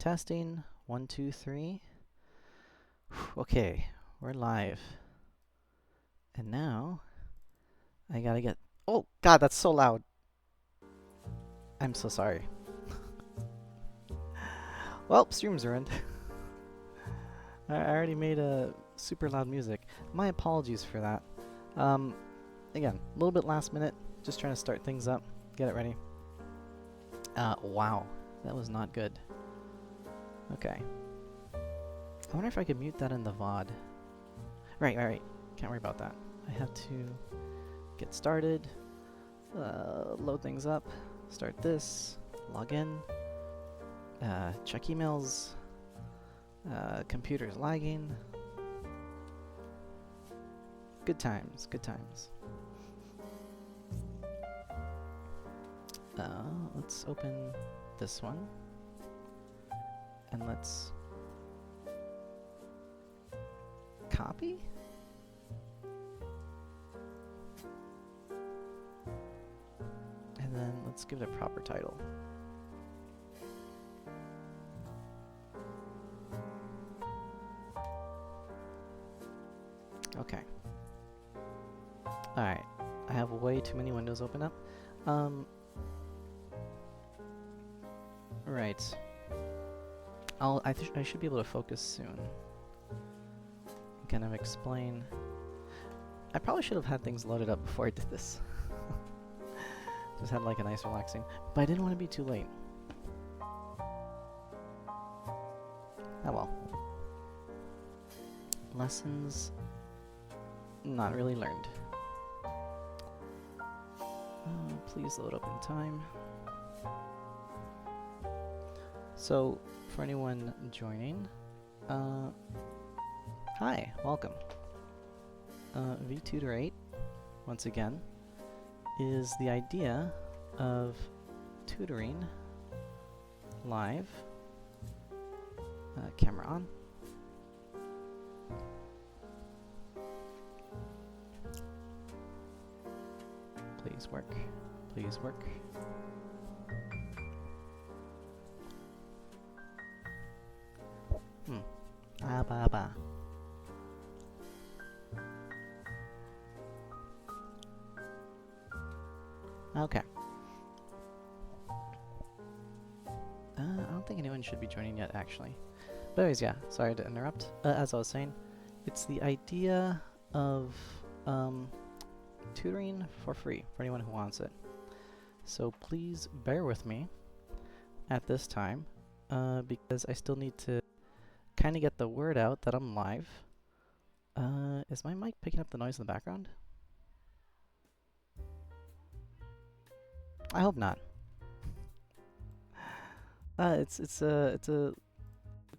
Testing. 1, 2, 3. Okay, we're live. And now I gotta get. Oh God, that's so loud. I'm so sorry. Well, stream's ruined. I already made a super loud music. My apologies for that. Again, a little bit last minute. Just trying to start things up, get it ready. Wow, that was not good. Okay. I wonder if I could mute that in the VOD. Right. Can't worry about that. I have to get started, load things up, start this, log in, check emails, computer's lagging. Good times, good times. Let's open this one, and let's copy? And then let's give it a proper title. Okay. Alright. I have way too many windows open up. Right. I should be able to focus soon. Kind of explain. I probably should have had things loaded up before I did this. Just had like a nice relaxing, but I didn't want to be too late. Oh well. Lessons not really learned. Please load up in time. So, for anyone joining, hi, welcome. Vtutor 8, once again, is the idea of tutoring live. Camera on. Please work. Please work. Ba. Okay. I don't think anyone should be joining yet, actually. But anyways, yeah, sorry to interrupt. As I was saying, it's the idea of tutoring for free for anyone who wants it. So please bear with me at this time, because I still need to kind of get the word out that I'm live. Is my mic picking up the noise in the background? I hope not. It's a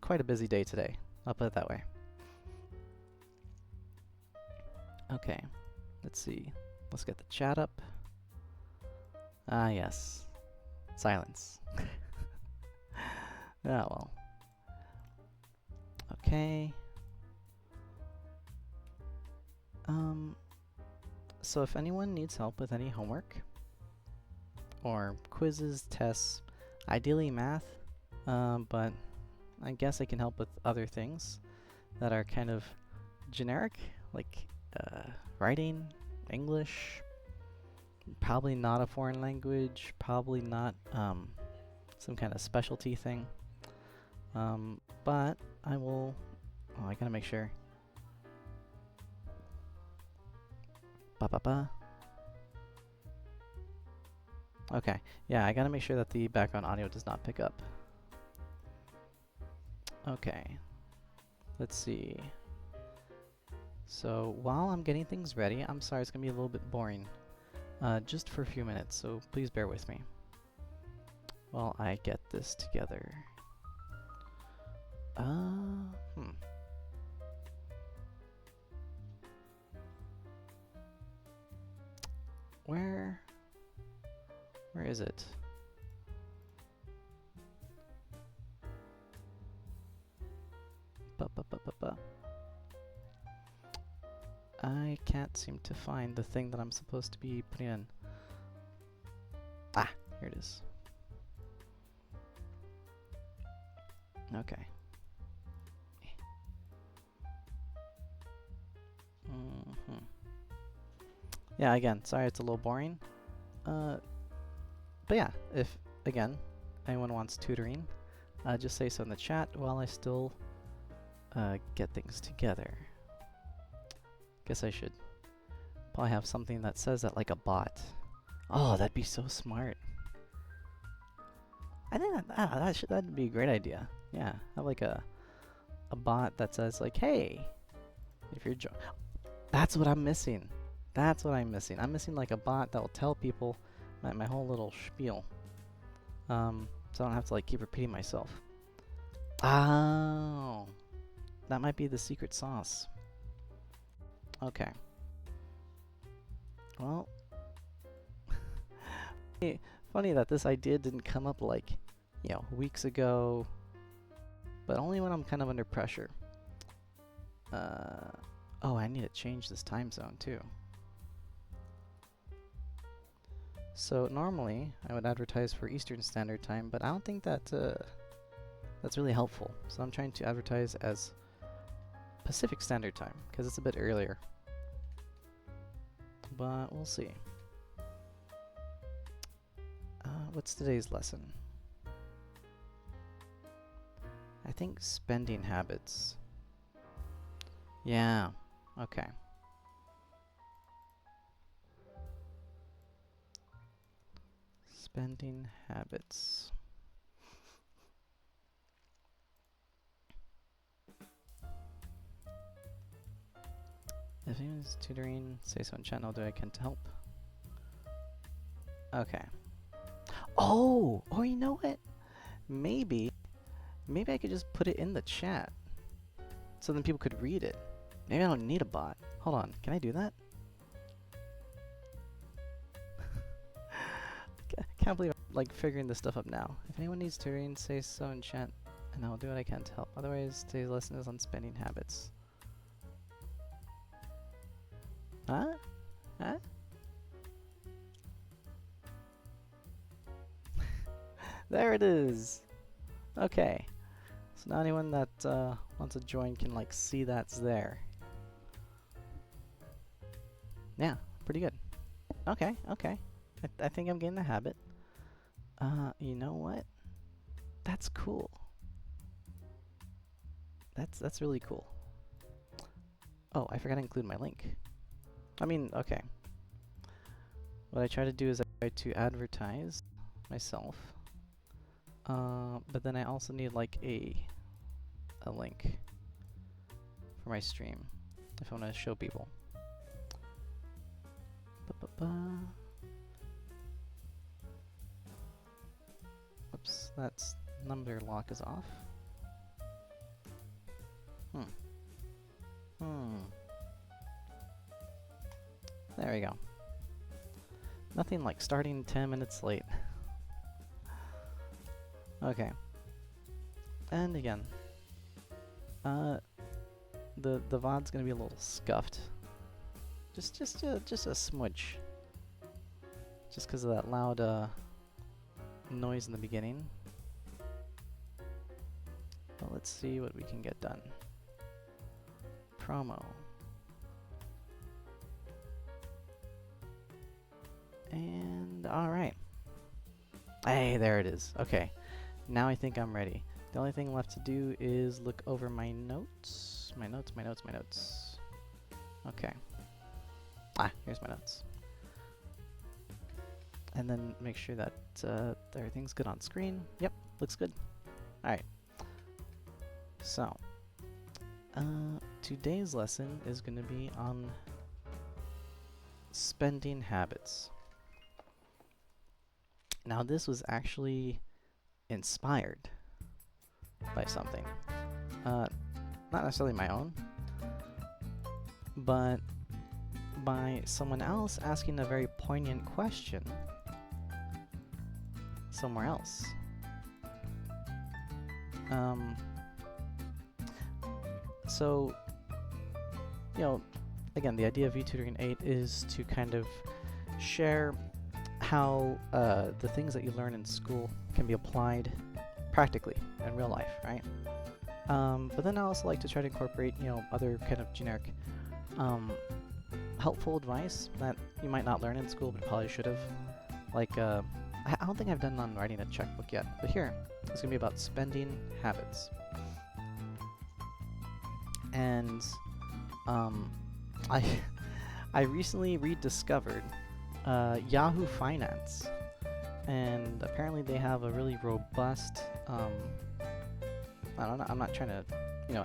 quite a busy day today. I'll put it that way. Okay, let's see. Let's get the chat up. Ah, yes. Silence. Ah, well. Okay. So if anyone needs help with any homework or quizzes, tests, ideally math, but I guess I can help with other things that are kind of generic, like writing, English, probably not a foreign language, probably not some kind of specialty thing, but I will. Oh, I gotta make sure. Okay, yeah, I gotta make sure that the background audio does not pick up. Okay, let's see. So while I'm getting things ready, I'm sorry it's gonna be a little bit boring, just for a few minutes, so please bear with me while I get this together. Where is it? I can't seem to find the thing that I'm supposed to be putting in. Ah, here it is. Okay. Yeah, again, sorry it's a little boring. But yeah, if, again, anyone wants tutoring, just say so in the chat while I still get things together. Guess I should probably have something that says that like a bot. Oh, that'd be so smart. I think that'd be a great idea. Yeah, have like a bot that says like, hey, if you're that's what I'm missing. That's what I'm missing. I'm missing like a bot that will tell people my whole little spiel. So I don't have to like keep repeating myself. Oh, that might be the secret sauce. Okay. Well, funny that this idea didn't come up like, you know, weeks ago, but only when I'm kind of under pressure. Oh, I need to change this time zone too. So normally I would advertise for Eastern Standard Time, but I don't think that that's really helpful. So I'm trying to advertise as Pacific Standard Time because it's a bit earlier. But we'll see. What's today's lesson? I think spending habits. Yeah, okay. Spending habits. If anyone's tutoring, say so in chat, I'll do what I can to help. Okay. Oh, you know what? Maybe I could just put it in the chat so then people could read it. Maybe I don't need a bot. Hold on, can I do that? Can't believe I'm like figuring this stuff up now. If anyone needs tutoring, say so in chat and I'll do what I can to help. Otherwise, today's lesson is on spending habits. Huh? Huh? There it is! Okay. So now anyone that wants to join can like see that's there. Yeah, pretty good. Okay, okay. I think I'm getting the habit. You know what? That's cool. That's really cool. Oh, I forgot to include my link. I mean, okay. What I try to do is I try to advertise myself. But then I also need like a link for my stream if I want to show people. Oops, that's number lock is off. There we go. Nothing like starting 10 minutes late. Okay. And again, the VOD's gonna be a little scuffed. Just a smudge. Just because of that loud noise in the beginning. But let's see what we can get done. Promo. And alright. Hey, there it is. Okay. Now I think I'm ready. The only thing left to do is look over my notes. My notes. Okay. Here's my notes. And then make sure that everything's good on screen. Yep, looks good. Alright. So, today's lesson is going to be on spending habits. Now this was actually inspired by something. Not necessarily my own, but by someone else asking a very poignant question somewhere else. So, you know, again, the idea of Vtutoring 8 is to kind of share how the things that you learn in school can be applied practically in real life, right? But then I also like to try to incorporate, other kind of generic helpful advice that you might not learn in school but probably should have. Like, I don't think I've done on writing a checkbook yet, but here, it's going to be about spending habits. And I I recently rediscovered Yahoo Finance, and apparently they have a really robust I don't know, I'm not trying to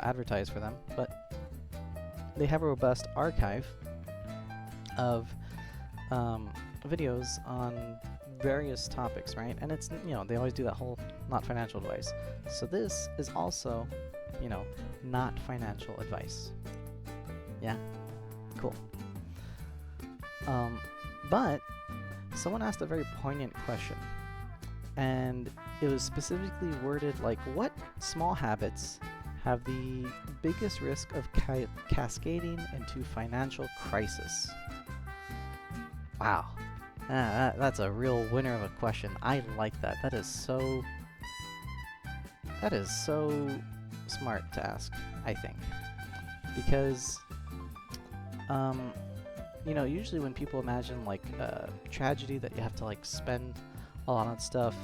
advertise for them, but they have a robust archive of videos on various topics, right? And it's, they always do that whole not financial advice. So this is also, not financial advice. Yeah? Cool. But someone asked a very poignant question, and it was specifically worded like, what small habits have the biggest risk of cascading into financial crisis? Wow. That's a real winner of a question. I like that. That is so smart to ask, I think. Because, usually when people imagine like a tragedy that you have to like spend a lot on stuff,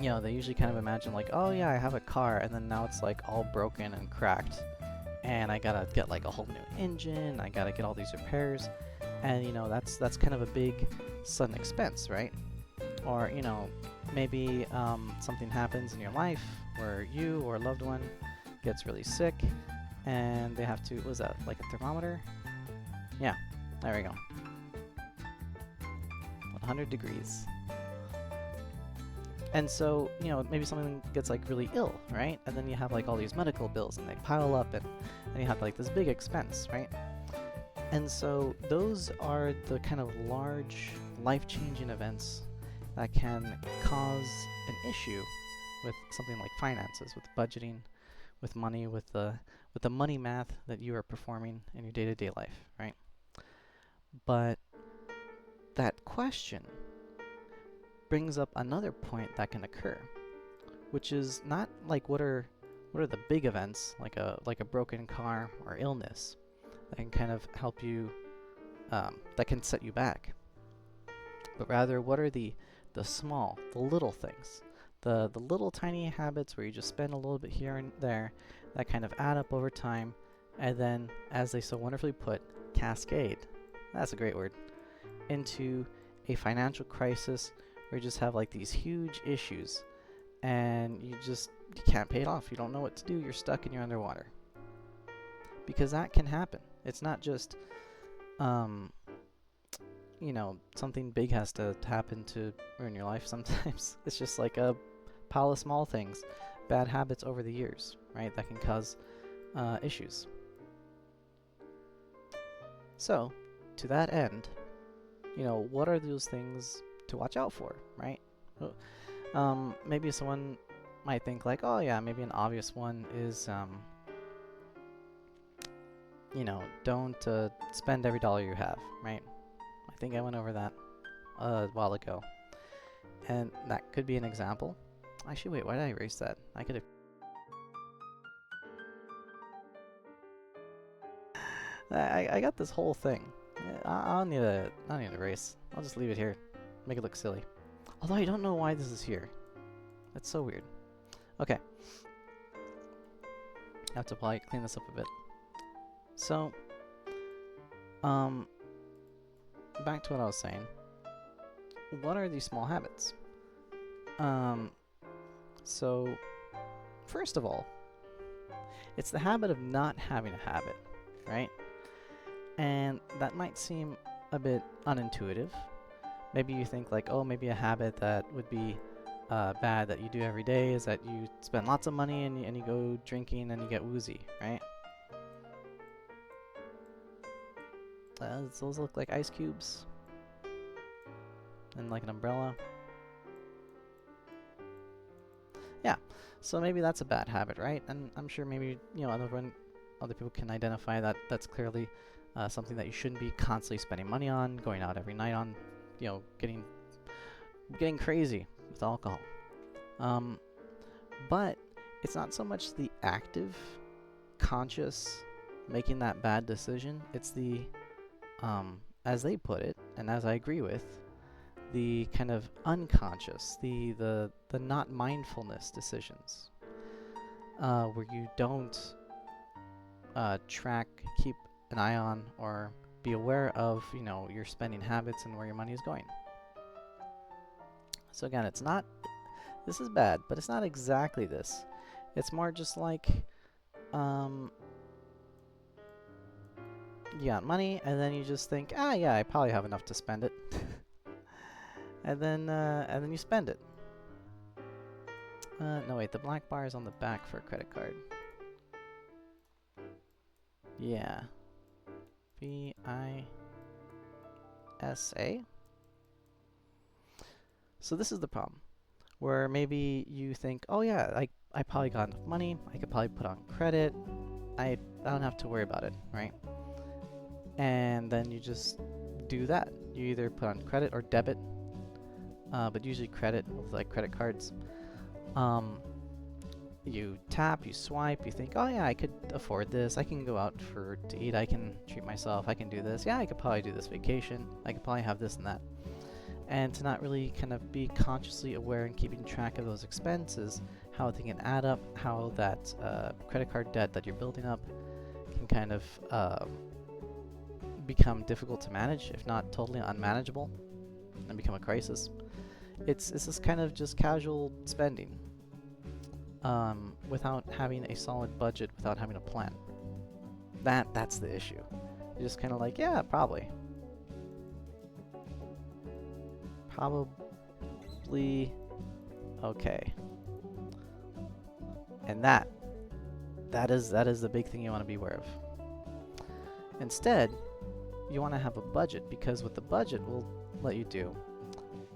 they usually kind of imagine like, oh yeah, I have a car and then now it's like all broken and cracked and I gotta get like a whole new engine, I gotta get all these repairs, and that's kind of a big sudden expense, right? Or maybe something happens in your life where you or a loved one gets really sick and they have to, what was that, like a thermometer? Yeah, there we go. 100 degrees. And so, maybe someone gets like really ill, right? And then you have like all these medical bills and they pile up and you have like this big expense, right? And so those are the kind of large life-changing events that can cause an issue with something like finances, with budgeting, with money, with the money math that you are performing in your day-to-day life, right? But that question brings up another point that can occur, which is not like what are the big events like a broken car or illness that can kind of help you, that can set you back, but rather what are the small, the little things, the little tiny habits where you just spend a little bit here and there that kind of add up over time, and then, as they so wonderfully put, cascade, that's a great word, into a financial crisis where you just have like these huge issues and you can't pay it off. You don't know what to do. You're stuck and you're underwater. Because that can happen. It's not just, something big has to happen to ruin your life. Sometimes it's just like a pile of small things, bad habits over the years, right? That can cause issues. So, to that end, what are those things to watch out for, right? Maybe someone might think like, oh yeah, maybe an obvious one is, don't spend every dollar you have, right? I think I went over that a while ago. And that could be an example. Actually, wait, why did I erase that? I could have... I got this whole thing. I don't need to erase. I'll just leave it here. Make it look silly. Although I don't know why this is here. That's so weird. Okay. I have to probably clean this up a bit. So, back to what I was saying. What are these small habits? So, first of all, it's the habit of not having a habit, right? And that might seem a bit unintuitive. Maybe you think like, oh, maybe a habit that would be bad that you do every day is that you spend lots of money and you go drinking and you get woozy, right? Those look like ice cubes. And like an umbrella. Yeah, so maybe that's a bad habit, right? And I'm sure maybe, other people can identify that that's clearly something that you shouldn't be constantly spending money on, going out every night on, getting crazy with alcohol. But it's not so much the active, conscious making that bad decision. It's the, as they put it, and as I agree with, the kind of unconscious, the not mindfulness decisions, where you don't track, keep an eye on, or be aware of, you know, your spending habits and where your money is going. So again, it's not, this is bad, but it's not exactly this. It's more just like, you got money, and then you just think, ah, yeah, I probably have enough to spend it. And then you spend it. No, wait, the black bar is on the back for a credit card. Yeah. VISA. So this is the problem, where maybe you think, oh yeah, I probably got enough money, I could probably put on credit, I don't have to worry about it, right? And then you just do that. You either put on credit or debit, but usually credit with like credit cards. You tap, you swipe, you think, oh yeah, I could afford this, I can go out to eat, I can treat myself, I can do this, yeah, I could probably do this vacation, I could probably have this and that. And to not really kind of be consciously aware and keeping track of those expenses, how they can add up, how that credit card debt that you're building up can kind of become difficult to manage, if not totally unmanageable, and become a crisis. It's this kind of just casual spending, without having a solid budget, without having a plan. That's the issue. You're just kind of like, yeah, probably, okay. And that is the big thing you want to be aware of. Instead, you want to have a budget, because what the budget will let you do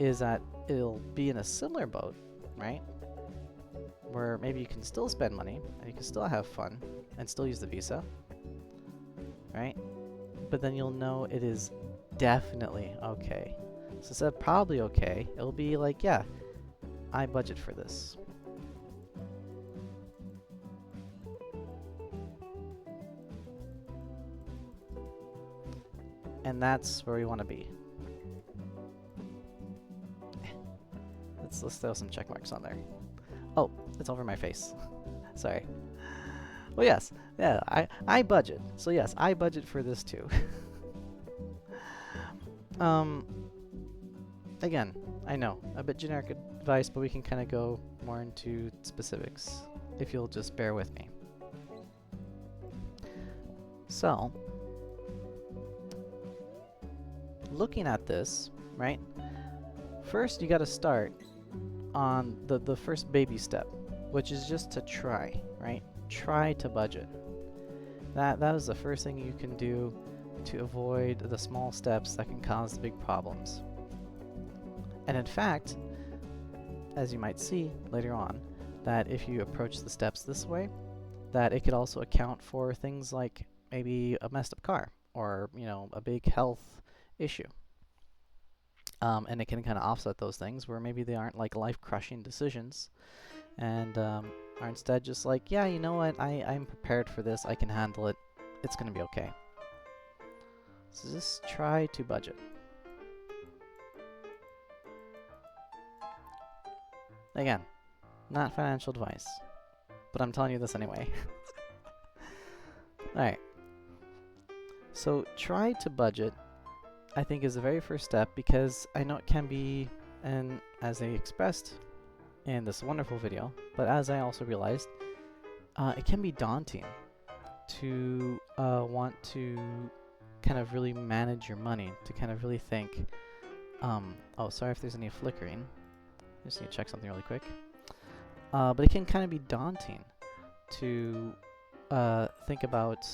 is that it'll be in a similar boat, right? Where maybe you can still spend money and you can still have fun and still use the Visa, right? But then you'll know it is definitely okay. So instead of probably okay, it'll be like, yeah, I budget for this. And that's where we want to be. Let's throw some check marks on there. Oh, it's over my face. Sorry. Well, yes. Yeah, I budget. So yes, I budget for this too. Again, I know, a bit generic advice, but we can kind of go more into specifics, if you'll just bear with me. So, looking at this, right? First, you got to start on the first baby step, which is just to try, right? Try to budget. That is the first thing you can do to avoid the small steps that can cause the big problems. And in fact, as you might see later on, that if you approach the steps this way, that it could also account for things like maybe a messed up car, or, you know, a big health issue. And it can kind of offset those things where maybe they aren't like life-crushing decisions, and are instead just like, yeah, you know what, I'm prepared for this, I can handle it, it's going to be okay. So just try to budget. Again, not financial advice, but I'm telling you this anyway. Alright. So try to budget, I think, is the very first step, because I know it can be, and as they expressed in this wonderful video, but as I also realized, it can be daunting to want to kind of really manage your money, to kind of really think, oh, sorry if there's any flickering. I just need to check something really quick. But it can kind of be daunting to think about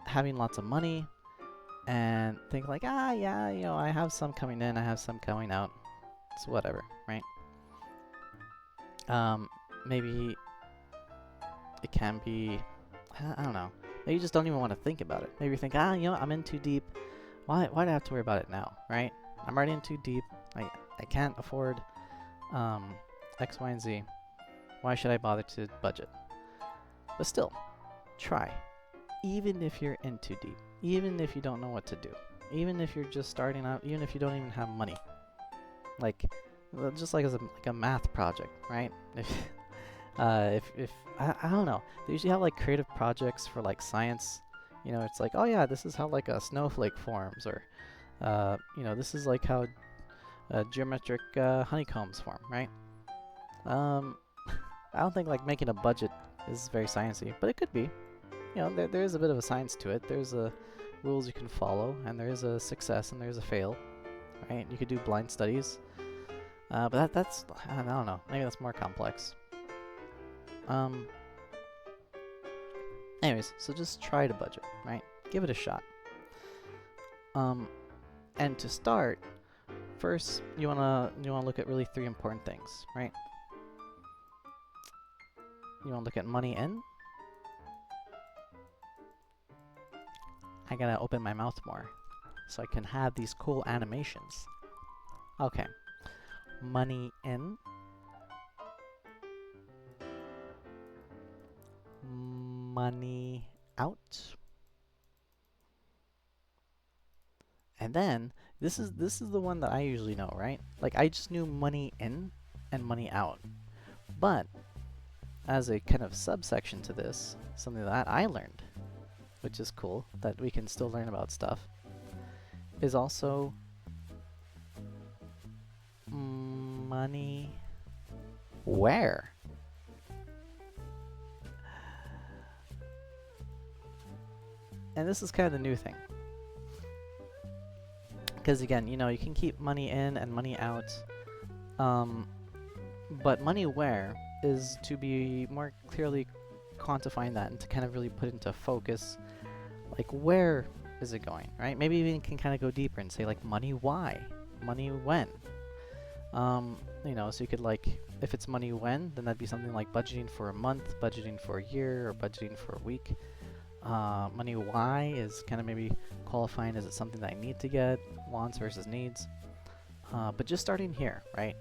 having lots of money and think like, ah, yeah, you know, I have some coming in, I have some coming out, it's whatever, right? Maybe it can be, I don't know, maybe you just don't even want to think about it. Maybe you think, ah, you know, I'm in too deep, why do I have to worry about it now, right? I'm already in too deep, I can't afford X, Y, and Z. Why should I bother to budget? But still, try. Even if you're in too deep, even if you don't know what to do, even if you're just starting out, even if you don't even have money. Like, well, just like as like a math project, right? If I don't know, they usually have like creative projects for like science. You know, it's like, oh yeah, this is how like a snowflake forms, or you know, this is like how geometric honeycombs form, right? I don't think like making a budget is very sciencey, but it could be. You know, there is a bit of a science to it. There's rules you can follow, and there is a success and there's a fail, right? You could do blind studies, but that's I don't know. Maybe that's more complex. Anyways, so just try to budget, right? Give it a shot. And to start, first you wanna look at really 3 important things, right? You wanna look at money in. I gotta open my mouth more so I can have these cool animations. Okay. Money in. Money out. And then this is the one that I usually know, right? Like I just knew money in and money out. But as a kind of subsection to this, something that I learned, which is cool, that we can still learn about stuff, is also money where. And this is kind of the new thing. Because again, you know, you can keep money in and money out, but money where is to be more clearly quantifying that and to kind of really put into focus, like where is it going, right? Maybe even can kind of go deeper and say like money why, money when. You know, so you could like, if it's money when, then that'd be something like budgeting for a month, budgeting for a year, or budgeting for a week. Money why is kind of maybe qualifying, is it something that I need to get, wants versus needs. But just starting here, right?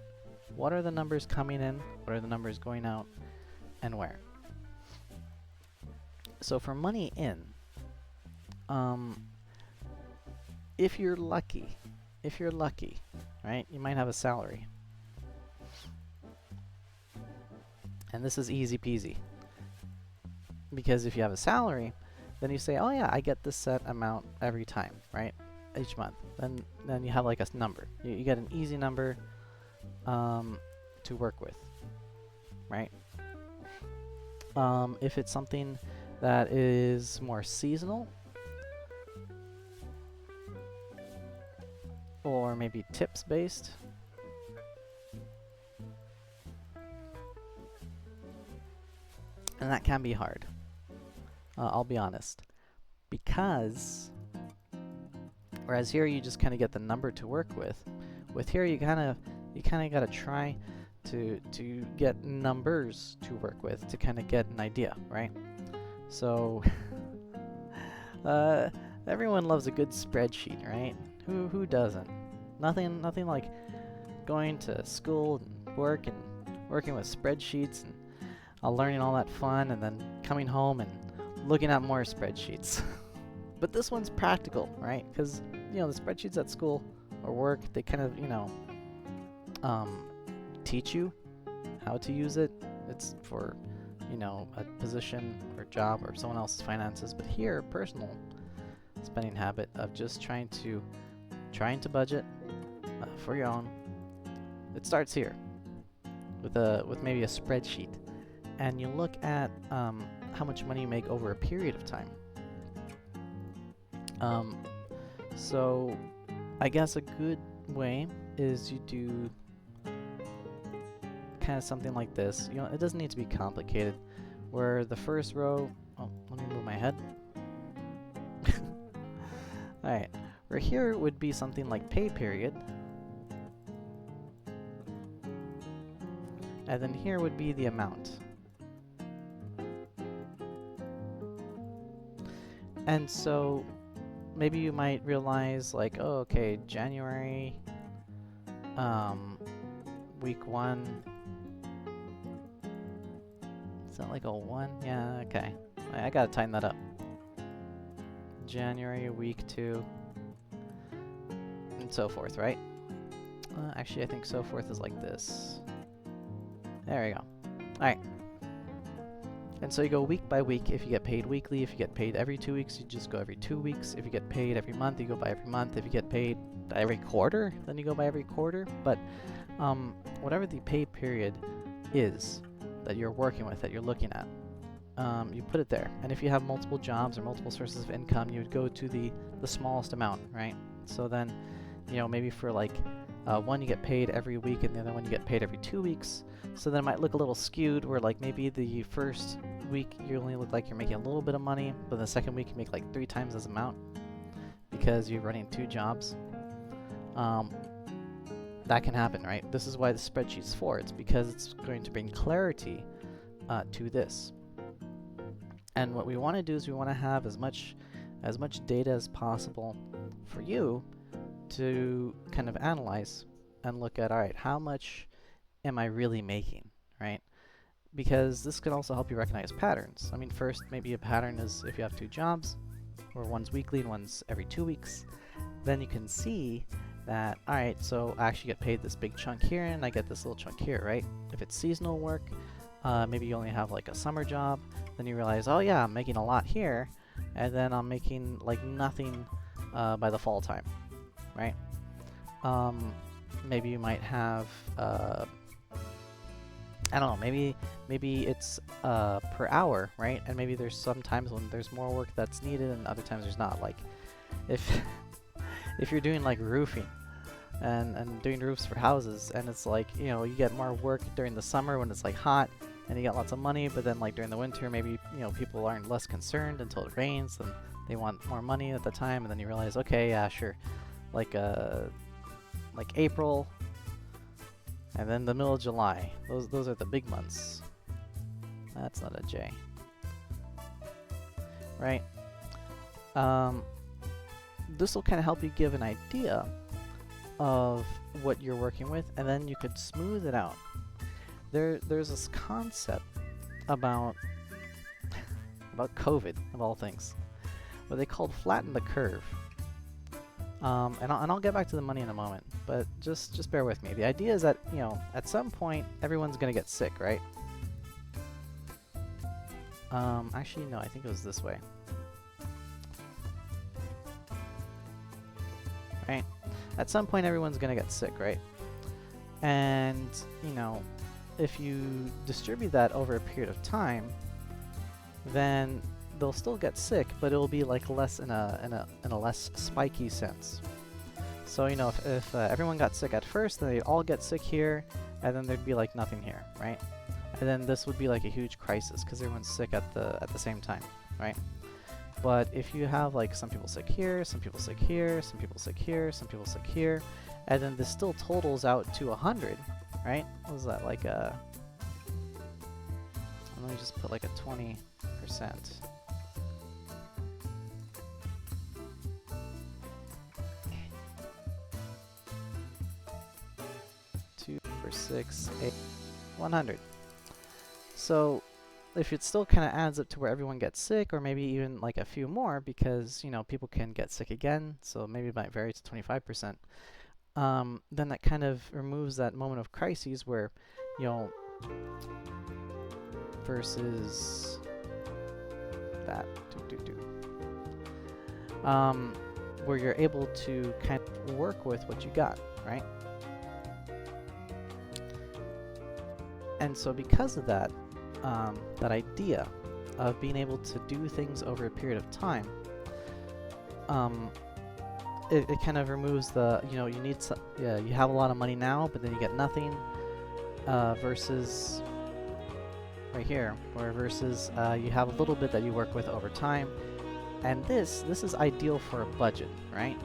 What are the numbers coming in? What are the numbers going out? And where? So for money in, if you're lucky, right, you might have a salary. And this is easy peasy. Because if you have a salary, then you say, oh yeah, I get this set amount every time, right? Each month. Then you have like a number. You get an easy number to work with, right? If it's something that is more seasonal, or maybe tips based, and that can be hard. I'll be honest, because whereas here you just kind of get the number to work with. With here you kind of got to try to get numbers to work with to kind of get an idea, right? So everyone loves a good spreadsheet, right? Who doesn't? Nothing like going to school and working with spreadsheets and learning all that fun, and then coming home and looking at more spreadsheets. But this one's practical, right? Because, you know, the spreadsheets at school or work, they kind of, you know, teach you how to use it. It's for, you know, a position or job or someone else's finances. But here, personal spending habit of just trying to budget for your own. It starts here with maybe a spreadsheet, and you look at how much money you make over a period of time. So I guess a good way is you do kind of something like this. You know, it doesn't need to be complicated. Where the first row, let me move my head. Alright, where here would be something like pay period. And then here would be the amount. And so maybe you might realize like, oh, okay, January, week 1, Is that like a 1? Yeah, okay. I gotta tighten that up. January, week 2, and so forth, right? Actually, I think so forth is like this. There we go. Alright. And so you go week by week if you get paid weekly. If you get paid every 2 weeks, you just go every 2 weeks. If you get paid every month, you go by every month. If you get paid every quarter, then you go by every quarter. But whatever the pay period is that you're working with, that you're looking at, you put it there. And if you have multiple jobs or multiple sources of income, you would go to the smallest amount, right? So then, you know, maybe for like one you get paid every week and the other one you get paid every 2 weeks. So then it might look a little skewed where like maybe the first week you only look like you're making a little bit of money, but the second week you make like 3 times as amount because you're running 2 jobs. That can happen, right? This is why the spreadsheet's for. It's because it's going to bring clarity to this. And what we want to do is we want to have as much data as possible for you to kind of analyze and look at, all right, how much am I really making, right? Because this could also help you recognize patterns. I mean, first, maybe a pattern is if you have 2 jobs, where one's weekly and one's every 2 weeks, then you can see that, all right, so I actually get paid this big chunk here and I get this little chunk here, right? If it's seasonal work, maybe you only have like a summer job, then you realize, oh yeah, I'm making a lot here, and then I'm making like nothing by the fall time, right? Maybe you might have, I don't know, maybe it's per hour, right? And maybe there's some times when there's more work that's needed and other times there's not. Like if if you're doing like roofing and doing roofs for houses, and it's like, you know, you get more work during the summer when it's like hot and you get lots of money, but then like during the winter maybe, you know, people aren't less concerned until it rains and they want more money at the time, and then you realize, okay, yeah, sure, like April and then the middle of July, those are the big months. That's not a J, right? This will kind of help you give an idea of what you're working with, and then you could smooth it out. There's this concept about COVID, of all things, what they called flatten the curve. And I'll get back to the money in a moment, but just bear with me. The idea is that, you know, at some point everyone's gonna get sick, right? Actually, no, I think it was this way. Right? At some point everyone's gonna get sick, right? And, you know, if you distribute that over a period of time, then they'll still get sick, but it'll be like less in a less spiky sense. So, you know, if everyone got sick at first, then they'd all get sick here, and then there'd be like nothing here, right? And then this would be like a huge crisis because everyone's sick at the same time, right? But if you have like some people sick here, some people sick here, some people sick here, some people sick here, and then this still totals out to 100, right? What was that, like a... Let me just put like a 20%. 2, 4, 6, 8, 100. So if it still kind of adds up to where everyone gets sick, or maybe even like a few more, because, you know, people can get sick again, so maybe it might vary to 25%, then that kind of removes that moment of crises where, you know, versus that, where you're able to kind of work with what you got, right? And so because of that, that idea of being able to do things over a period of time, it kind of removes the, you know, you need you have a lot of money now, but then you get nothing, versus right here, where versus you have a little bit that you work with over time, and this is ideal for a budget, right?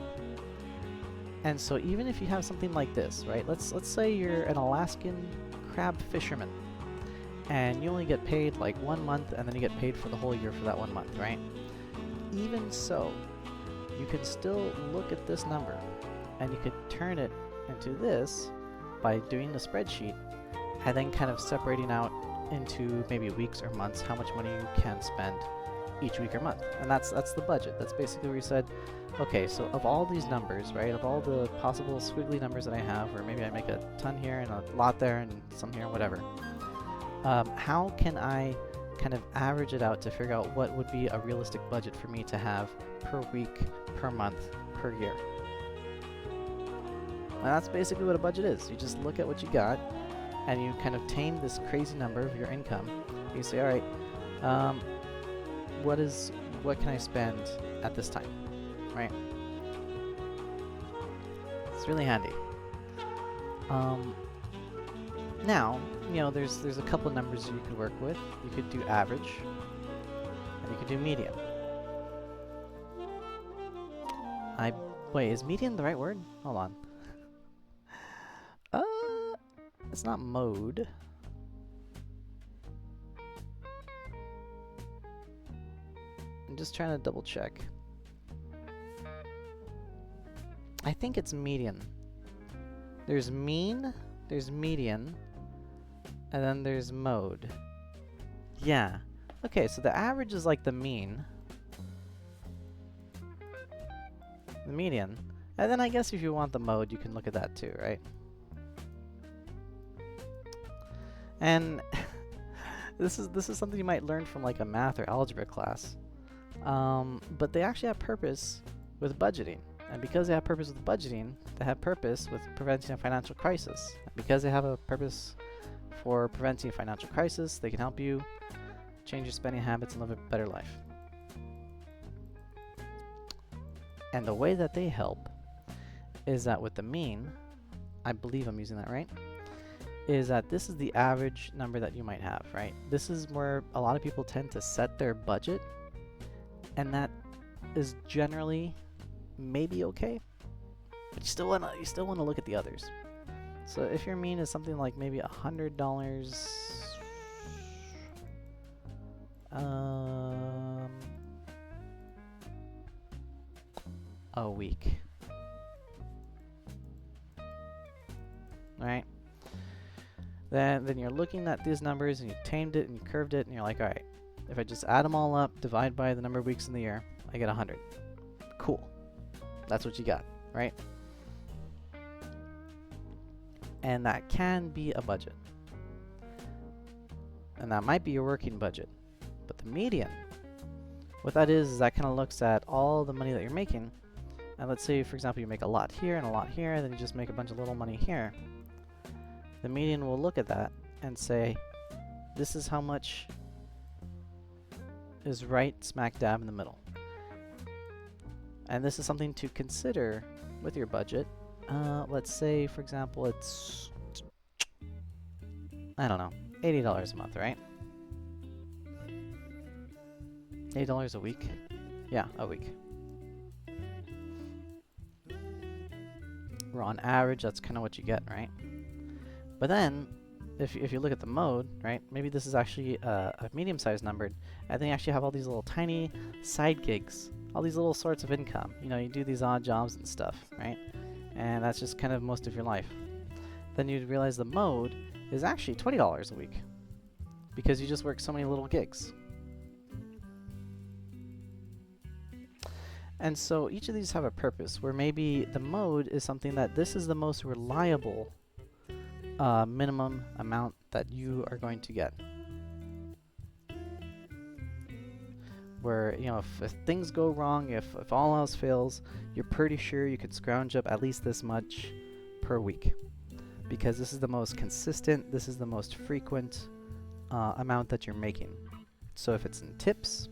And so even if you have something like this, right? Let's say you're an Alaskan crab fisherman, and you only get paid like 1 month, and then you get paid for the whole year for that 1 month, right? Even so, you can still look at this number, and you could turn it into this by doing the spreadsheet, and then kind of separating out into maybe weeks or months how much money you can spend each week or month. And that's the budget. That's basically where you said, okay, so of all these numbers, right, of all the possible squiggly numbers that I have, or maybe I make a ton here and a lot there and some here, whatever, how can I kind of average it out to figure out what would be a realistic budget for me to have per week, per month, per year? And that's basically what a budget is. You just look at what you got, and you kind of tame this crazy number of your income. You say, all right, what can I spend at this time, right? It's really handy. Now, you know, there's a couple numbers you could work with. You could do average, and you could do median. Wait, is median the right word? Hold on. It's not mode. I'm just trying to double check. I think it's median. There's mean, there's median, and then there's mode. Yeah. Okay, so the average is like the mean. The median. And then I guess if you want the mode, you can look at that too, right? And this is something you might learn from like a math or algebra class. But they actually have purpose with budgeting. And because they have purpose with budgeting, they have purpose with preventing a financial crisis. And because they have a purpose for preventing a financial crisis, they can help you change your spending habits and live a better life. And the way that they help is that with the mean, I believe I'm using that right, is that this is the average number that you might have, right? This is where a lot of people tend to set their budget, and that is generally maybe okay, but you still wanna look at the others. So if your mean is something like maybe $100 a week, right? Then you're looking at these numbers and you tamed it and you curved it and you're like, all right, if I just add them all up, divide by the number of weeks in the year, I get 100. Cool. That's what you got, right? And that can be a budget. And that might be your working budget. But the median, what that is that kind of looks at all the money that you're making. And let's say, for example, you make a lot here and a lot here, and then you just make a bunch of little money here. The median will look at that and say, this is how much is right smack dab in the middle. And this is something to consider with your budget. Let's say, for example, it's, I don't know, $80 a month, right? $80 a week? Yeah, a week. Where on average, that's kind of what you get, right? But then, if you look at the mode, right, maybe this is actually a medium-sized number, and then you actually have all these little tiny side gigs, all these little sorts of income. You know, you do these odd jobs and stuff, right? And that's just kind of most of your life. Then you'd realize the mode is actually $20 a week, because you just work so many little gigs. And so each of these have a purpose, where maybe the mode is something that this is the most reliable minimum amount that you are going to get. Where, you know, if things go wrong, if all else fails, you're pretty sure you could scrounge up at least this much per week. Because this is the most consistent, this is the most frequent amount that you're making. So if it's in tips,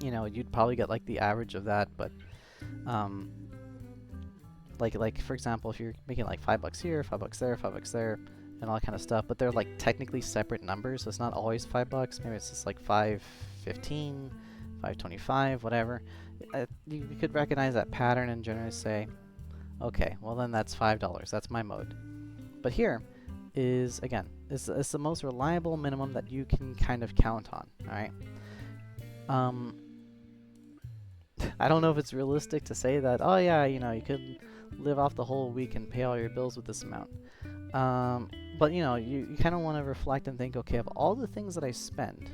you know, you'd probably get like the average of that, but like for example, if you're making like $5 here, $5 there, $5 there, and all that kind of stuff, but they're like technically separate numbers, so it's not always $5. Maybe it's just like $5.15, $5.25, whatever. You could recognize that pattern and generally say, okay, well then that's $5. That's my mode. But here is, again, it's the most reliable minimum that you can kind of count on. All right. I don't know if it's realistic to say that, oh yeah, you know, you could live off the whole week and pay all your bills with this amount. But you know, you kind of want to reflect and think, okay, of all the things that I spend,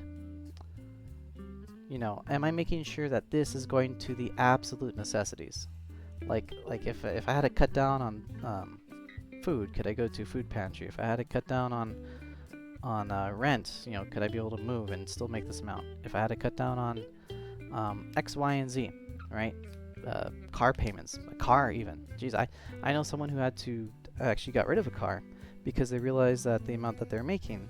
you know, am I making sure that this is going to the absolute necessities? Like if I had to cut down on food, could I go to food pantry? If I had to cut down on rent, you know, could I be able to move and still make this amount? If I had to cut down on X, Y, and Z, right? Car payments, a car even. Geez, I know someone who had to actually got rid of a car because they realized that the amount that they're making,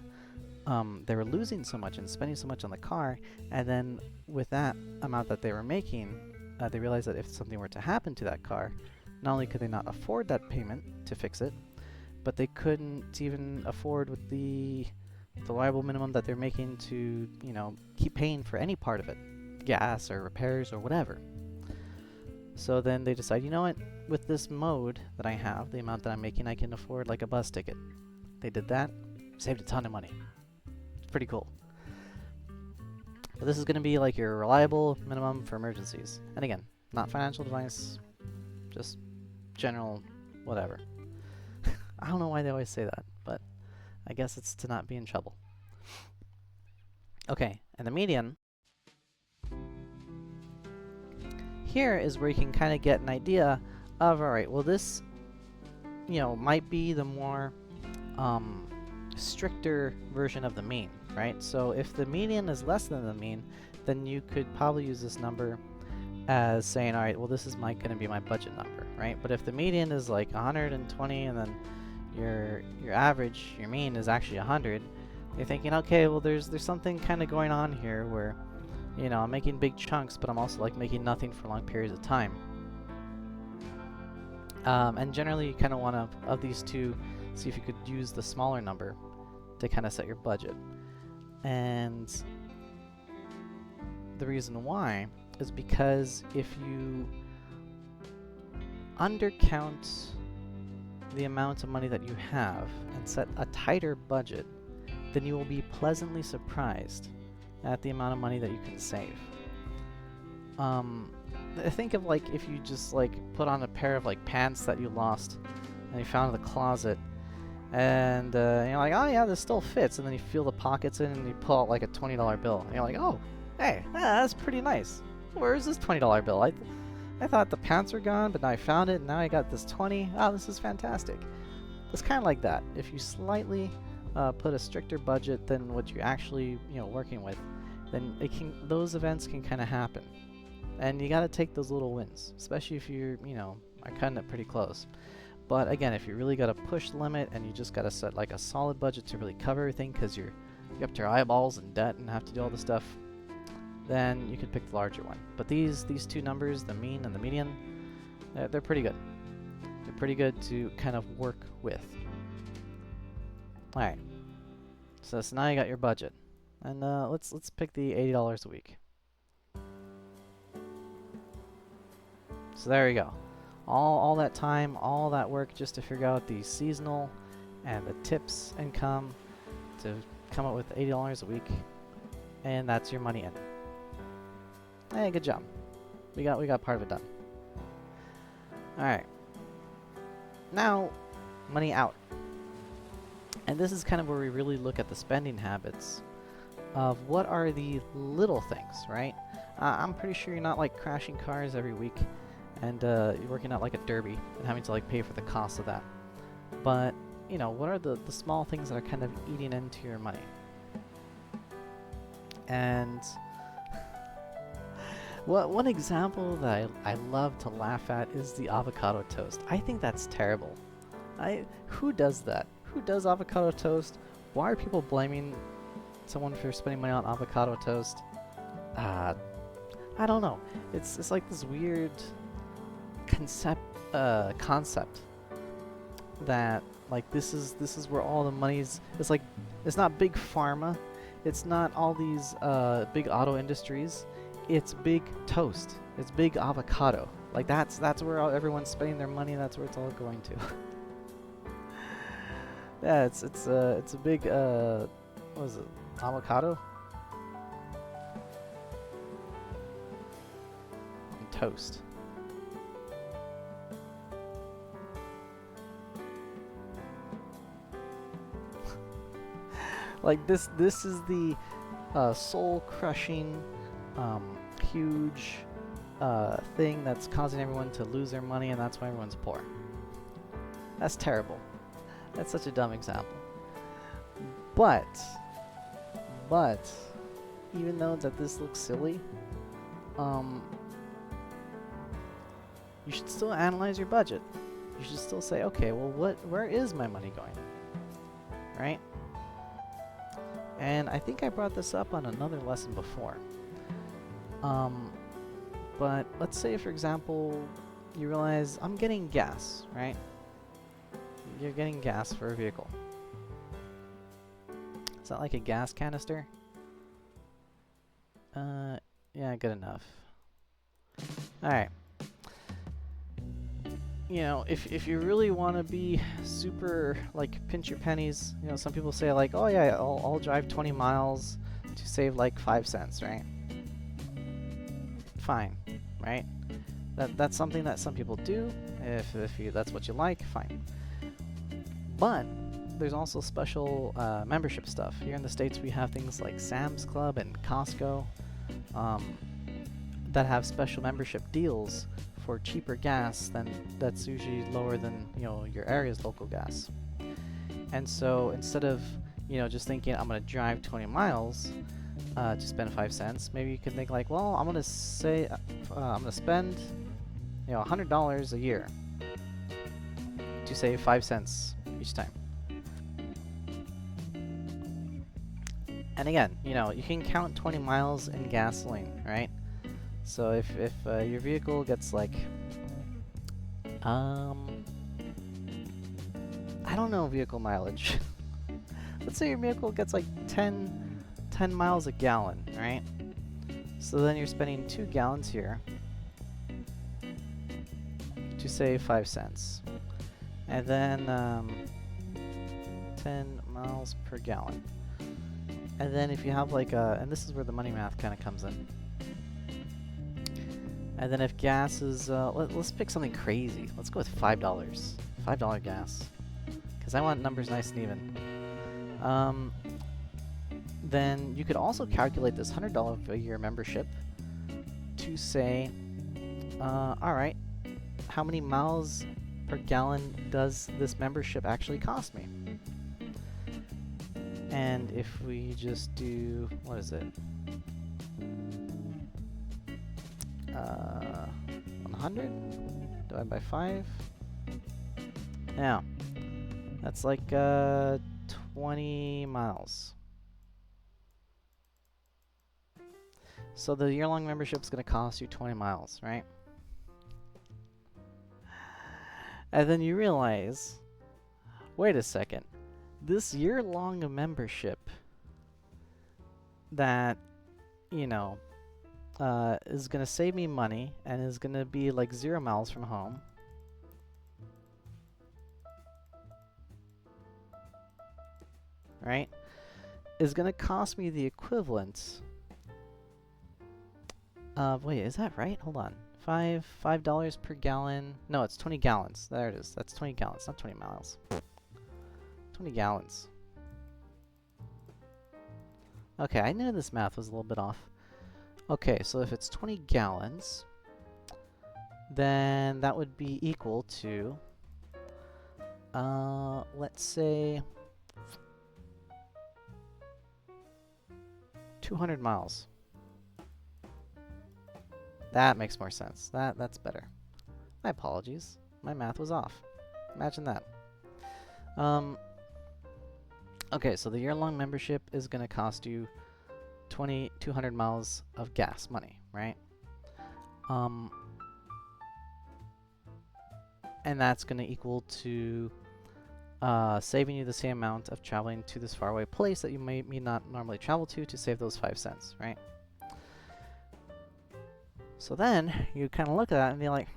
they were losing so much and spending so much on the car, and then with that amount that they were making, they realized that if something were to happen to that car, not only could they not afford that payment to fix it, but they couldn't even afford with the reliable minimum that they're making to, you know, keep paying for any part of it, gas or repairs or whatever. So then they decide, you know what, with this mode that I have, the amount that I'm making, I can afford like a bus ticket. They did that, saved a ton of money. It's pretty cool. But this is going to be like your reliable minimum for emergencies. And again, not financial advice, just general whatever. I don't know why they always say that, but I guess it's to not be in trouble. Okay, and the median. Here is where you can kind of get an idea of, alright, well this, you know, might be the more stricter version of the mean, right? So if the median is less than the mean, then you could probably use this number as saying, alright, well this is going to be my budget number, right? But if the median is like 120 and then your average, your mean is actually 100, you're thinking, okay, well there's something kind of going on here where, you know, I'm making big chunks, but I'm also like making nothing for long periods of time. And generally you kind of want to, of these two, see if you could use the smaller number to kind of set your budget. And the reason why is because if you undercount the amount of money that you have and set a tighter budget, then you will be pleasantly surprised at the amount of money that you can save. Think of like if you just like put on a pair of like pants that you lost and you found in the closet, and you're like, oh yeah, this still fits, and then you feel the pockets in and you pull out like a $20 bill, and you're like, oh, hey, that's pretty nice. Where is this $20 bill? I thought the pants were gone, but now I found it, and now I got this 20. Oh, this is fantastic. It's kind of like that. If you slightly put a stricter budget than what you're actually, you know, working with, then those events can kind of happen. And you got to take those little wins, especially if you're, you know, are cutting it pretty close. But again, if you really got to push the limit and you just got to set like a solid budget to really cover everything because you're up to your eyeballs in debt and have to do all this stuff, then you could pick the larger one. But these two numbers, the mean and the median, they're pretty good. They're pretty good to kind of work with. Alright, so now you got your budget. And let's pick the $80 a week. So there you go. All that time, all that work just to figure out the seasonal and the tips income to come up with $80 a week, and that's your money in. Hey, good job. We got part of it done. All right. Now, money out. And this is kind of where we really look at the spending habits of what are the little things, right? I'm pretty sure you're not like crashing cars every week and you're working out like a derby and having to like pay for the cost of that. But, you know, what are the small things that are kind of eating into your money? And one example that I love to laugh at is the avocado toast. I think that's terrible. Who does that? Who does avocado toast? Why are people blaming someone for spending money on avocado toast? I don't know. It's like this weird concept that like this is where all the money's. It's like it's not big pharma, it's not all these big auto industries. It's big toast. It's big avocado. Like that's where everyone's spending their money. That's where it's all going to. Yeah, it's a big what is it? Avocado and toast. Like this is the soul-crushing, huge thing that's causing everyone to lose their money, and that's why everyone's poor. That's terrible. That's such a dumb example. But even though that this looks silly, you should still analyze your budget. You should still say, okay, well, where is my money going? Right? And I think I brought this up on another lesson before. But let's say, for example, you realize I'm getting gas, right? You're getting gas for a vehicle. Is that like a gas canister? Yeah, good enough. Alright. You know, if you really want to be super, like, pinch your pennies, you know, some people say, like, oh yeah, I'll drive 20 miles to save, like, 5 cents, right? Fine, right? That's something that some people do. If that's what you like, fine. But there's also special membership stuff. Here in the States, we have things like Sam's Club and Costco that have special membership deals for cheaper gas that's usually lower than, you know, your area's local gas. And so instead of, you know, just thinking I'm gonna drive 20 miles to spend 5 cents, maybe you could think like, well, I'm gonna say I'm gonna spend, you know, $100 a year to save 5 cents each time. And again, you know, you can count 20 miles in gasoline, right? So if your vehicle gets like, I don't know vehicle mileage. Let's say your vehicle gets like 10 miles a gallon, right? So then you're spending 2 gallons here to save 5 cents. And then 10 miles per gallon. And then if you have like and this is where the money math kind of comes in. And then if gas is, let's pick something crazy. Let's go with $5. $5 gas. Because I want numbers nice and even. Then you could also calculate this $100 a year membership to say, alright, how many miles per gallon does this membership actually cost me? And if we just do, what is it? 100 divided by 5. Now, that's like 20 miles. So the year-long membership is going to cost you 20 miles, right? And then you realize, wait a second, this year-long membership that, you know, is going to save me money and is going to be like 0 miles from home. Right? Is going to cost me the equivalent of, wait, is that right? Hold on. $5 per gallon. No, it's 20 gallons. There it is. That's 20 gallons, not 20 miles. 20 gallons. Okay, I knew this math was a little bit off. Okay, so if it's 20 gallons, then that would be equal to, let's say, 200 miles. That makes more sense. That's better. My apologies. My math was off. Imagine that. Okay, so the year-long membership is going to cost you 200 miles of gas money, right? And that's going to equal to saving you the same amount of traveling to this faraway place that you may not normally travel to save those 5 cents, right? So then you kind of look at that and be like,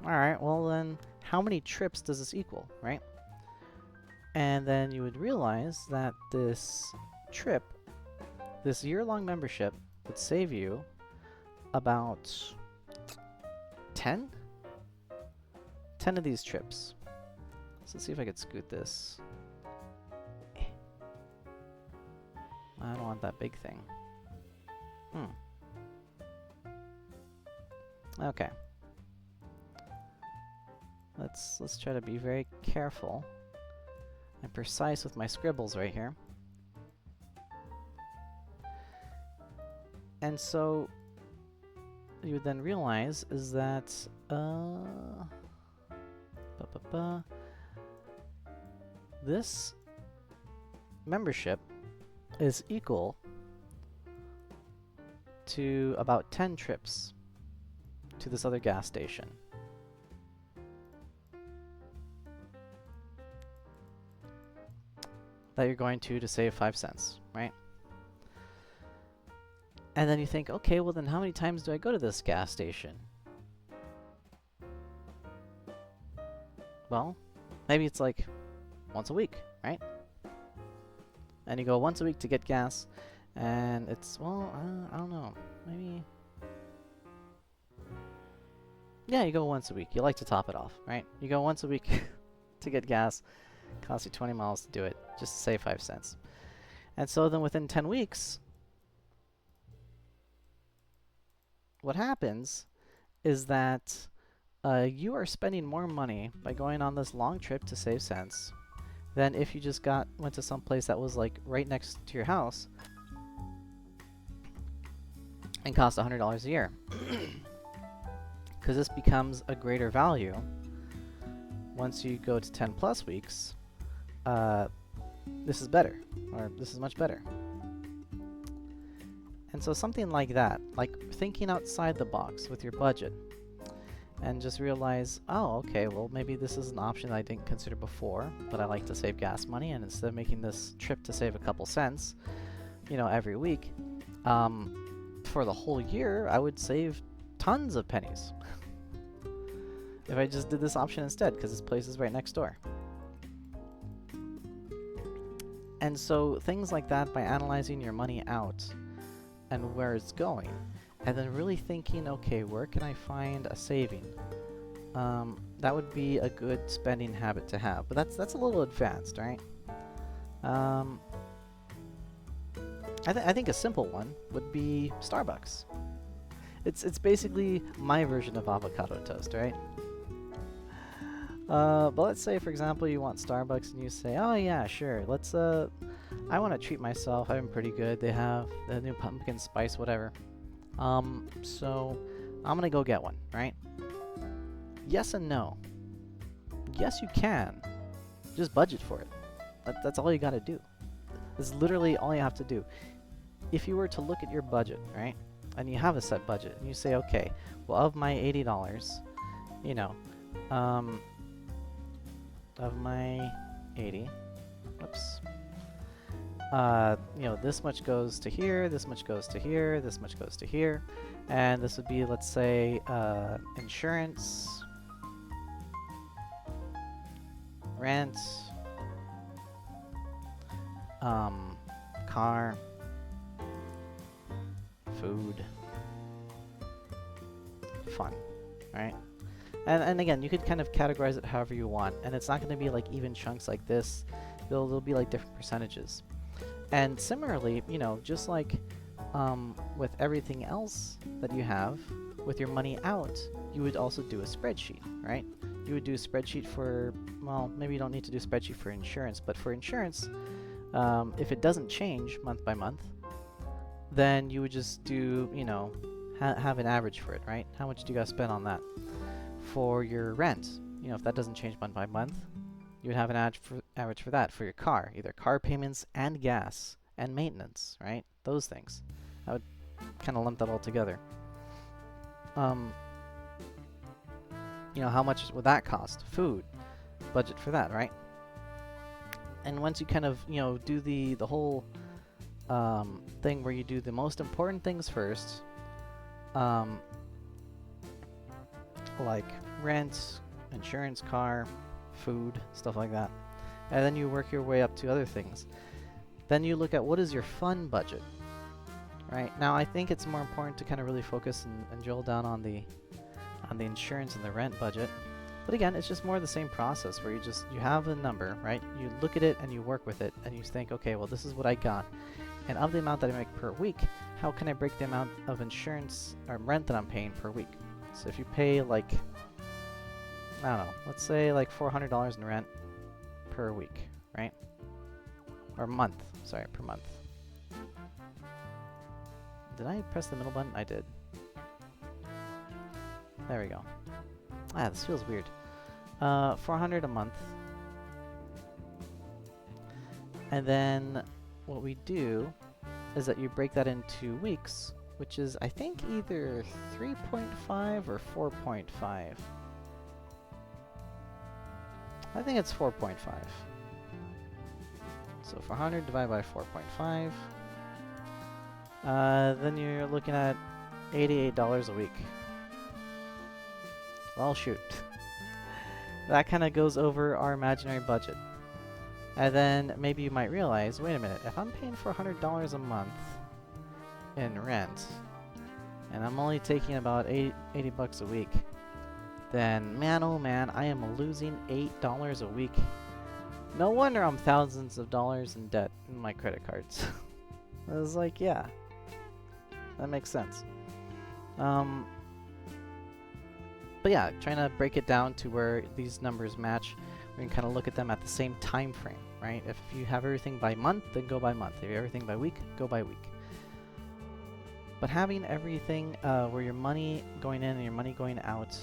alright, well then how many trips does this equal, right? And then you would realize that this trip, this year-long membership, would save you about 10 of these trips. So let's see if I could scoot this. I don't want that big thing. Okay. Let's try to be very careful and precise with my scribbles right here. And so you would then realize is that this membership is equal to about 10 trips to this other gas station. That you're going to save 5 cents, right? And then you think, okay, well then how many times do I go to this gas station? Well, maybe it's like once a week, right? And you go once a week to get gas, and it's, well, I don't know, maybe... Yeah, you go once a week. You like to top it off, right? You go once a week to get gas. Costs you 20 miles to do it, just to save 5 cents. And so then within 10 weeks, what happens is that you are spending more money by going on this long trip to save cents than if you just went to some place that was like right next to your house and cost $100 a year. Because this becomes a greater value once you go to 10 plus weeks. This is better, or this is much better. And so something like that, like thinking outside the box with your budget, and just realize, oh, okay, well maybe this is an option I didn't consider before, but I like to save gas money, and instead of making this trip to save a couple cents, you know, every week, for the whole year, I would save tons of pennies if I just did this option instead, because this place is right next door. And so things like that, by analyzing your money out and where it's going, and then really thinking, okay, where can I find a saving? That would be a good spending habit to have. But that's a little advanced, right? I think a simple one would be Starbucks. It's basically my version of avocado toast, right? But let's say, for example, you want Starbucks and you say, oh yeah, sure, let's, I want to treat myself, I'm pretty good, they have the new pumpkin spice, whatever. So I'm gonna go get one, right? Yes and no. Yes, you can. Just budget for it. That's all you gotta do. That's literally all you have to do. If you were to look at your budget, right, and you have a set budget, and you say, okay, well, of my $80, you know, of my 80, whoops, you know, this much goes to here, this much goes to here, this much goes to here, and this would be, let's say, insurance, rent, car, food, fun, right? And again, you could kind of categorize it however you want, and it's not going to be like even chunks like this. There'll be like different percentages. And similarly, you know, just like with everything else that you have, with your money out, you would also do a spreadsheet, right? You would do a spreadsheet for, well, maybe you don't need to do a spreadsheet for insurance, but for insurance, if it doesn't change month by month, then you would just do, you know, have an average for it, right? How much do you guys spend on that? For your rent, you know, if that doesn't change month by month, you would have an average for that. For your car, either car payments and gas and maintenance, right? Those things. I would kind of lump that all together. You know, how much would that cost? Food, budget for that, right? And once you kind of, you know, do the whole thing where you do the most important things first, like rent, insurance, car, food, stuff like that, and then you work your way up to other things. Then you look at what is your fun budget, right? Now I think it's more important to kind of really focus and drill down on the insurance and the rent budget. But again, it's just more the same process where you have a number, right? You look at it and you work with it and you think, okay, well, this is what I got. And of the amount that I make per week, how can I break the amount of insurance or rent that I'm paying per week? So if you pay like, I don't know, let's say like $400 in rent per week, right? Or month, sorry, per month. Did I press the middle button? I did. There we go. Ah, this feels weird. $400 a month. And then what we do is that you break that into weeks, which is, I think, either 3.5 or 4.5. I think it's 4.5. So 400 divided by 4.5. Then you're looking at $88 a week. Well, shoot. That kind of goes over our imaginary budget. And then maybe you might realize, wait a minute, if I'm paying $400 a month in rent, and I'm only taking about 80 bucks a week, then man, oh man, I am losing $8 a week. No wonder I'm thousands of dollars in debt in my credit cards. I was like, yeah, that makes sense. But yeah, trying to break it down to where these numbers match. We can kind of look at them at the same time frame, right? If you have everything by month, then go by month. If you have everything by week, go by week. But having everything where your money going in and your money going out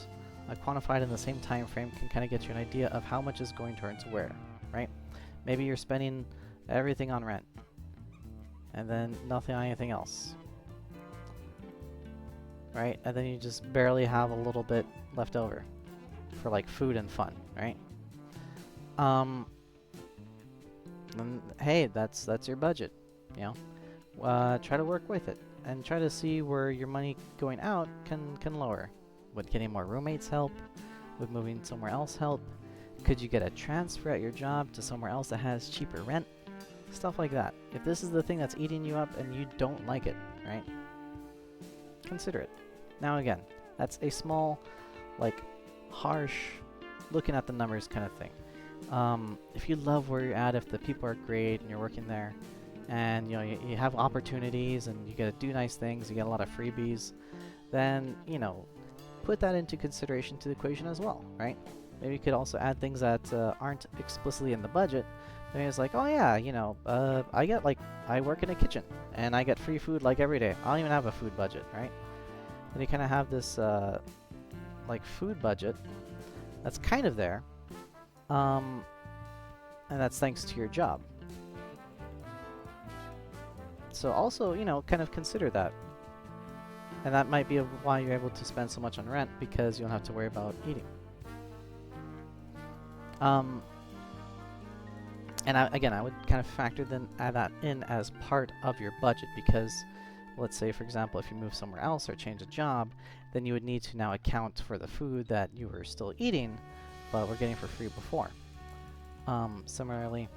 quantified in the same time frame can kind of get you an idea of how much is going towards where, right? Maybe you're spending everything on rent and then nothing on anything else, right? And then you just barely have a little bit left over for like food and fun, right? Then, hey, that's your budget, you know. Try to work with it and try to see where your money going out can lower. Would getting more roommates help? Would moving somewhere else help? Could you get a transfer at your job to somewhere else that has cheaper rent? Stuff like that. If this is the thing that's eating you up and you don't like it, right? Consider it. Now again, that's a small, like, harsh, looking at the numbers kind of thing. If you love where you're at, if the people are great and you're working there, and you know you have opportunities and you get to do nice things, you get a lot of freebies, then you know put that into consideration to the equation as well, right? Maybe you could also add things that aren't explicitly in the budget. Maybe it's like, oh yeah, you know, I work in a kitchen and I get free food like every day. I don't even have a food budget, right? And you kind of have this like food budget that's kind of there. And that's thanks to your job. So also, you know, kind of consider that. And that might be why you're able to spend so much on rent, because you don't have to worry about eating. And again, I would kind of factor add that in as part of your budget, because let's say, for example, if you move somewhere else or change a job, then you would need to now account for the food that you were still eating but were getting for free before. Similarly,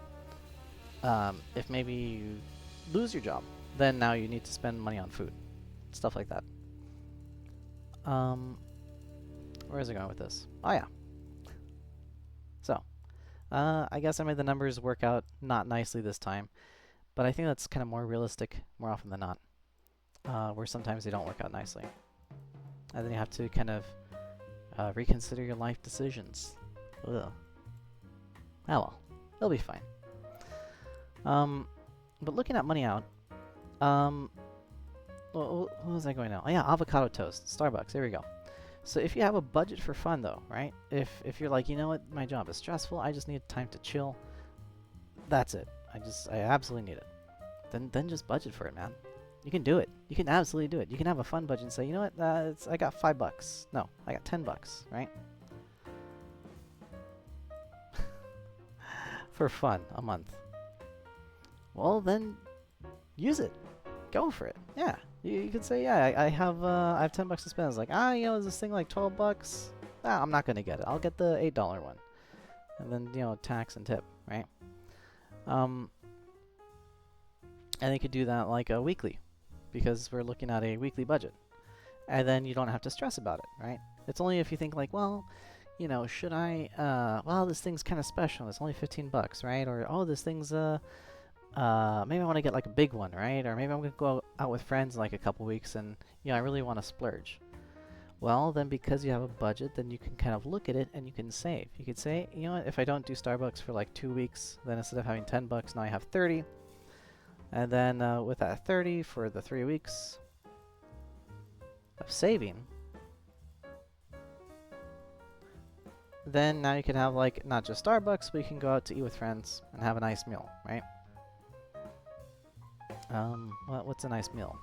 if maybe you lose your job, then now you need to spend money on food. Stuff like that. Where is it going with this? Oh yeah. So, I guess I made the numbers work out not nicely this time, but I think that's kind of more realistic more often than not, where sometimes they don't work out nicely. And then you have to kind of reconsider your life decisions. Ugh. Ah well, it'll be fine. But looking at money out, what was I going now? Oh yeah, avocado toast, Starbucks, there we go. So if you have a budget for fun though, right? If you're like, you know what, my job is stressful, I just need time to chill, that's it. I absolutely need it. Then just budget for it, man. You can do it. You can absolutely do it. You can have a fun budget and say, you know what, I got $5. No, I got $10, right? For fun, a month. Well, then use it. Go for it. Yeah. You could say, yeah, I have $10 to spend. It's like, you know, is this thing like $12? I'm not gonna get it. I'll get the $8 one. And then, you know, tax and tip, right? And you could do that like a weekly, because we're looking at a weekly budget. And then you don't have to stress about it, right? It's only if you think like, well, you know, should I, well, this thing's kind of special. It's only $15, right? Or, oh, this thing's, maybe I want to get like a big one, right? Or maybe I'm gonna go out with friends in like a couple weeks, and I really want to splurge. Well, then because you have a budget, then you can kind of look at it and you can save. You could say, you know what, if I don't do Starbucks for like 2 weeks, then instead of having $10, now I have 30. And then with that 30 for the 3 weeks of saving, then now you can have like not just Starbucks, but you can go out to eat with friends and have a nice meal, right? What's a nice meal?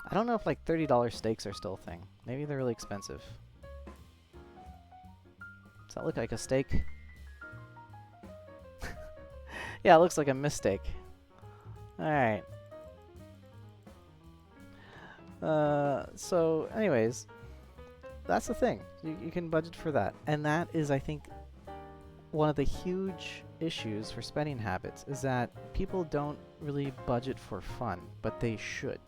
I don't know if like $30 steaks are still a thing. Maybe they're really expensive. Does that look like a steak? Yeah, it looks like a mistake. Alright. So anyways, that's the thing. You can budget for that. And that is, I think, one of the huge issues for spending habits is that people don't really budget for fun, but they should.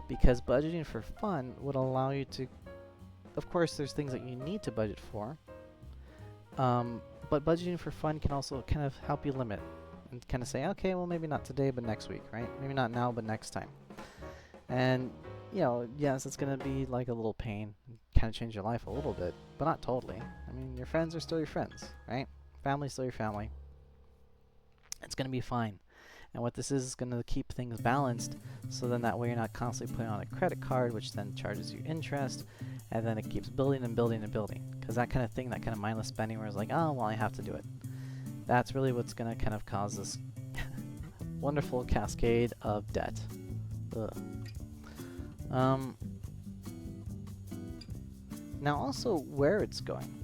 Because budgeting for fun would allow you to, of course, there's things that you need to budget for, but budgeting for fun can also kind of help you limit and kind of say, okay, well, maybe not today, but next week, right? Maybe not now, but next time. And, you know, yes, it's going to be like a little pain, kind of change your life a little bit, but not totally. I mean, your friends are still your friends, right? Family's still your family. It's going to be fine. And what this is going to keep things balanced, so then that way you're not constantly putting on a credit card, which then charges you interest, and then it keeps building and building and building. Because that kind of thing, that kind of mindless spending where it's like, oh, well, I have to do it. That's really what's going to kind of cause this wonderful cascade of debt. Ugh. Now also where it's going,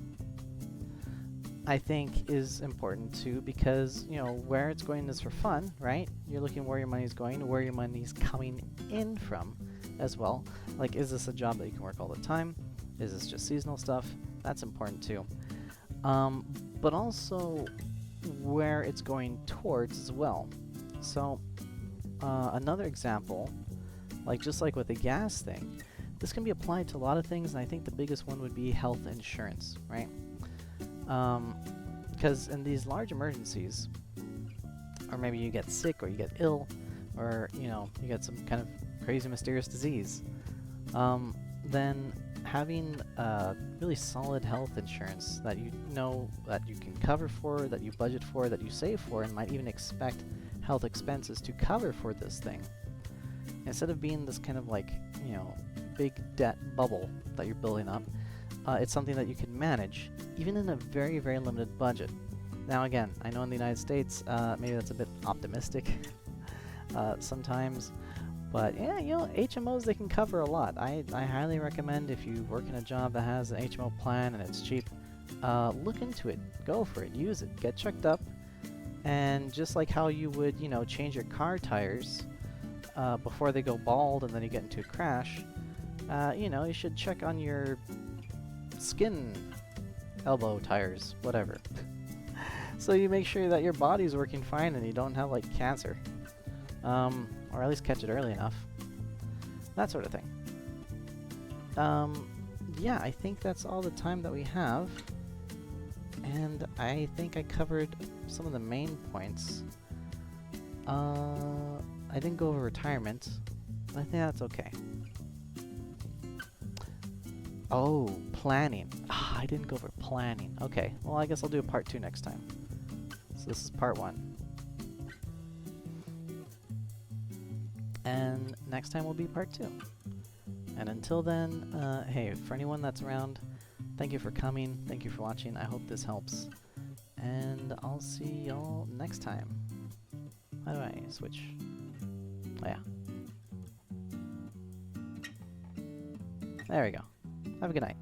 I think is important too, because, you know, where it's going is for fun, right? You're looking where your money's going, where your money's coming in from as well. Like, is this a job that you can work all the time? Is this just seasonal stuff? That's important too. But also where it's going towards as well. So another example, like just like with the gas thing, this can be applied to a lot of things, and I think the biggest one would be health insurance, right? Because in these large emergencies, or maybe you get sick or you get ill, or, you know, you get some kind of crazy mysterious disease, then having really solid health insurance that you know that you can cover for, that you budget for, that you save for, and might even expect health expenses to cover for this thing, instead of being this kind of like, you know, big debt bubble that you're building up, it's something that you can manage, even in a very, very limited budget. Now again, I know in the United States, maybe that's a bit optimistic sometimes, but yeah, you know, HMOs, they can cover a lot. I highly recommend, if you work in a job that has an HMO plan and it's cheap, look into it, go for it, use it, get checked up, and just like how you would, you know, change your car tires before they go bald and then you get into a crash, you know, you should check on your skin elbow tires, whatever. So you make sure that your body's working fine and you don't have like cancer, or at least catch it early enough, that sort of thing. Yeah, I think that's all the time that we have, and I think I covered some of the main points. I didn't go over retirement, but I think that's okay. Oh, planning. Ah, I didn't go over planning. Okay, well, I guess I'll do a part 2 next time. So this is part 1. And next time will be part 2. And until then, hey, for anyone that's around, thank you for coming, thank you for watching, I hope this helps. And I'll see y'all next time. How do I switch? Oh yeah. There we go. Have a good night.